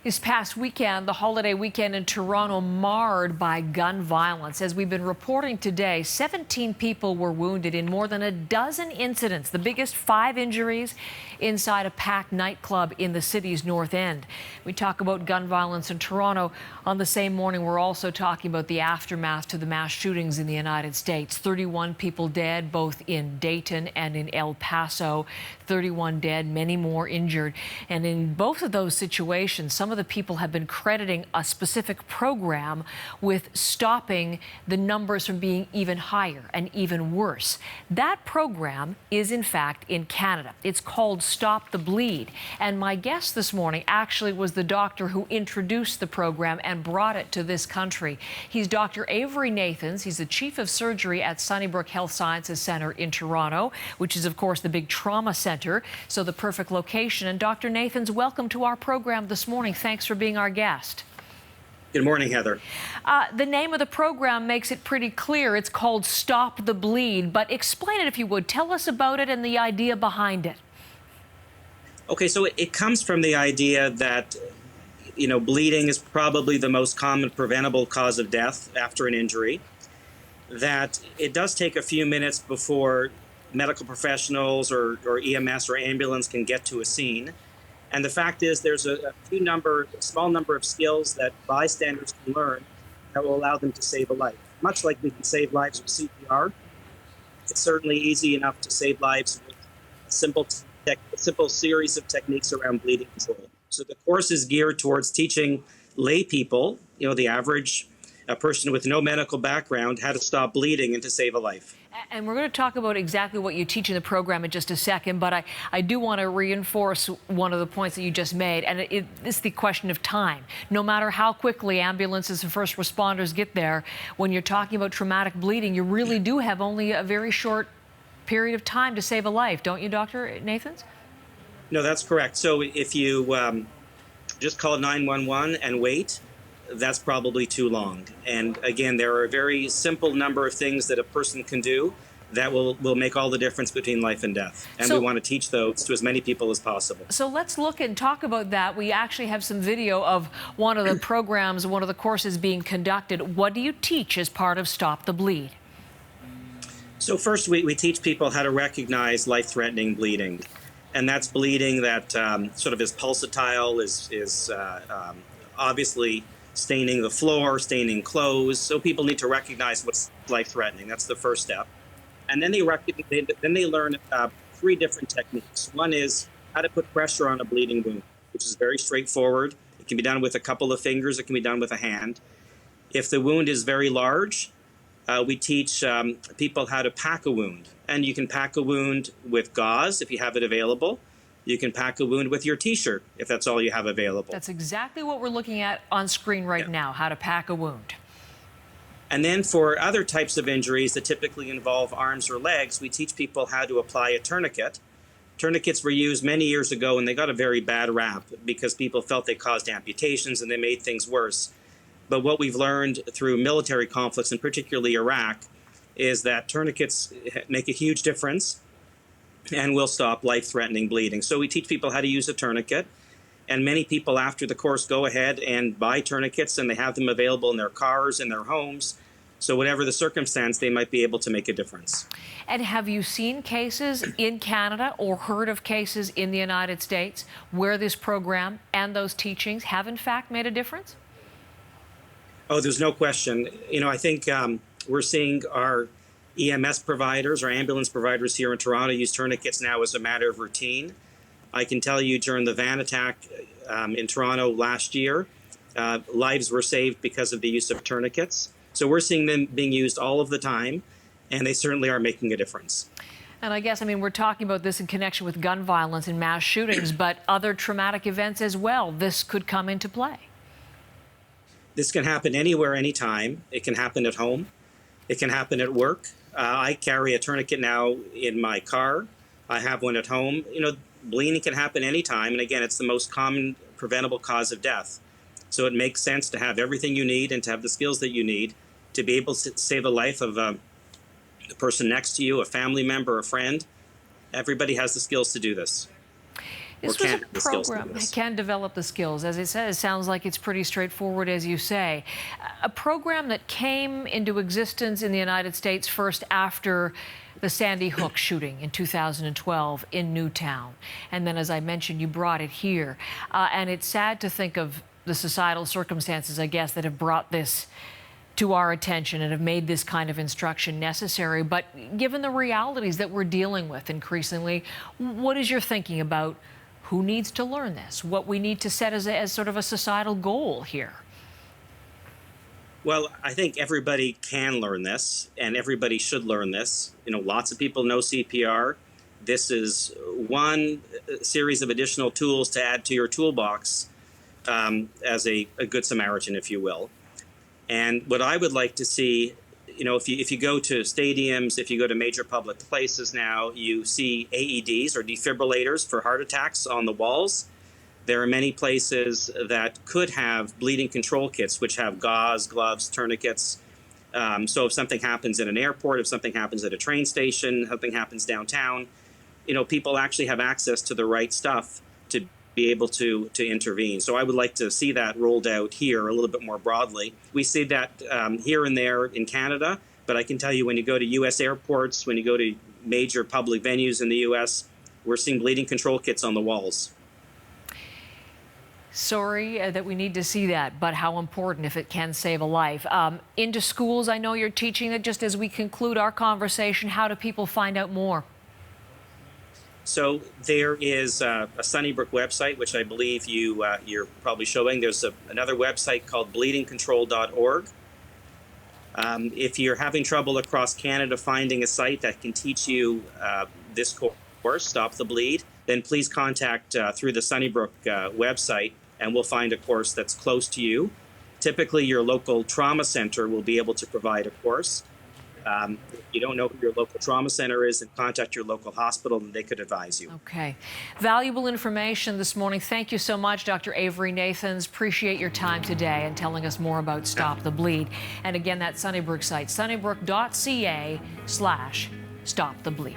This past weekend, the holiday weekend in Toronto, marred by gun violence. As we've been reporting today, 17 people were wounded in more than a dozen incidents, the biggest 5 injuries inside a packed nightclub in the city's North End. We talk about gun violence in Toronto. On the same morning, we're also talking about the aftermath to the mass shootings in the United States. 31 people dead, both in Dayton and in El Paso. 31 dead, many more injured. And in both of those situations, some of the people have been crediting a specific program with stopping the numbers from being even higher and even worse. That program is, in fact, in Canada. It's called Stop the Bleed. And my guest this morning actually was the doctor who introduced the program and brought it to this country. He's Dr. Avery Nathans. He's the chief of surgery at Sunnybrook Health Sciences Centre in Toronto, which is, of course, the big trauma center, so the perfect location. And Dr. Nathans, welcome to our program this morning. Thanks for being our guest. Good morning, Heather. The name of the program makes it pretty clear. It's called Stop the Bleed, but explain it if you would. Tell us about it and the idea behind it. Okay, so it comes from the idea that, bleeding is probably the most common preventable cause of death after an injury, that it does take a few minutes before medical professionals or EMS or ambulance can get to a scene. And the fact is there's a small number of skills that bystanders can learn that will allow them to save a life. Much like we can save lives with CPR, it's certainly easy enough to save lives with a simple series of techniques around bleeding control. So the course is geared towards teaching lay people, the average person with no medical background, how to stop bleeding and to save a life. And we're going to talk about exactly what you teach in the program in just a second, but I do want to reinforce one of the points that you just made, and it's the question of time. No matter how quickly ambulances and first responders get there, when you're talking about traumatic bleeding, you really do have only a very short period of time to save a life, don't you, Dr. Nathans? No, that's correct. So if you just call 911 and wait, that's probably too long. And again, there are a very simple number of things that a person can do that will make all the difference between life and death. And we want to teach those to as many people as possible. So let's look and talk about that. We actually have some video of one of the programs, one of the courses being conducted. What do you teach as part of Stop the Bleed? So first, we teach people how to recognize life-threatening bleeding. And that's bleeding that sort of is pulsatile, is obviously staining the floor, staining clothes. So people need to recognize what's life-threatening. That's the first step. And then they learn 3 different techniques. One is how to put pressure on a bleeding wound, which is very straightforward. It can be done with a couple of fingers. It can be done with a hand. If the wound is very large, we teach people how to pack a wound. And you can pack a wound with gauze if you have it available. You can pack a wound with your T-shirt if that's all you have available. That's exactly what we're looking at on screen right now, how to pack a wound. And then for other types of injuries that typically involve arms or legs, we teach people how to apply a tourniquet. Tourniquets were used many years ago, and they got a very bad rap because people felt they caused amputations and they made things worse. But what we've learned through military conflicts, and particularly Iraq, is that tourniquets make a huge difference and will stop life-threatening bleeding. So we teach people how to use a tourniquet, and many people after the course go ahead and buy tourniquets, and they have them available in their cars, in their homes. So whatever the circumstance, they might be able to make a difference. And have you seen cases in Canada or heard of cases in the United States where this program and those teachings have in fact made a difference? Oh, there's no question. I think we're seeing our EMS providers or ambulance providers here in Toronto use tourniquets now as a matter of routine. I can tell you during the van attack in Toronto last year, lives were saved because of the use of tourniquets. So we're seeing them being used all of the time, and they certainly are making a difference. And I guess, we're talking about this in connection with gun violence and mass shootings, but other traumatic events as well. This could come into play. This can happen anywhere, anytime. It can happen at home. It can happen at work. I carry a tourniquet now in my car. I have one at home. Bleeding can happen anytime. And again, it's the most common preventable cause of death. So it makes sense to have everything you need and to have the skills that you need to be able to save the life of the person next to you, a family member, a friend. Everybody has the skills to do this. This was a program that can develop the skills. As I said, it sounds like it's pretty straightforward, as you say. A program that came into existence in the United States first after the Sandy Hook shooting in 2012 in Newtown. And then, as I mentioned, you brought it here. And it's sad to think of the societal circumstances, I guess, that have brought this to our attention and have made this kind of instruction necessary. But given the realities that we're dealing with increasingly, what is your thinking about who needs to learn this, what we need to set as sort of a societal goal here? Well, I think everybody can learn this, and everybody should learn this. You know, lots of people know CPR. This is one series of additional tools to add to your toolbox as a good Samaritan, if you will. And what I would like to see, you know, if you go to stadiums, if you go to major public places now, you see AEDs or defibrillators for heart attacks on the walls. There are many places that could have bleeding control kits, which have gauze, gloves, tourniquets. So if something happens in an airport, if something happens at a train station, something happens downtown, you know, people actually have access to the right stuff to be able to intervene. So I would like to see that rolled out here a little bit more broadly. We see that here and there in Canada, but I can tell you when you go to U.S. airports, when you go to major public venues in the U.S., we're seeing bleeding control kits on the walls. Sorry that we need to see that, but how important if it can save a life. Into schools, I know you're teaching it. Just as we conclude our conversation, how do people find out more? So there is a Sunnybrook website, which I believe you're probably showing. There's another website called bleedingcontrol.org. If you're having trouble across Canada finding a site that can teach you this course, Stop the Bleed, then please contact through the Sunnybrook website, and we'll find a course that's close to you. Typically, your local trauma center will be able to provide a course. If you don't know who your local trauma center is, then contact your local hospital and they could advise you. Okay. Valuable information this morning. Thank you so much, Dr. Avery Nathans. Appreciate your time today and telling us more about Stop the Bleed. And again, that Sunnybrook site, sunnybrook.ca/stopthebleed.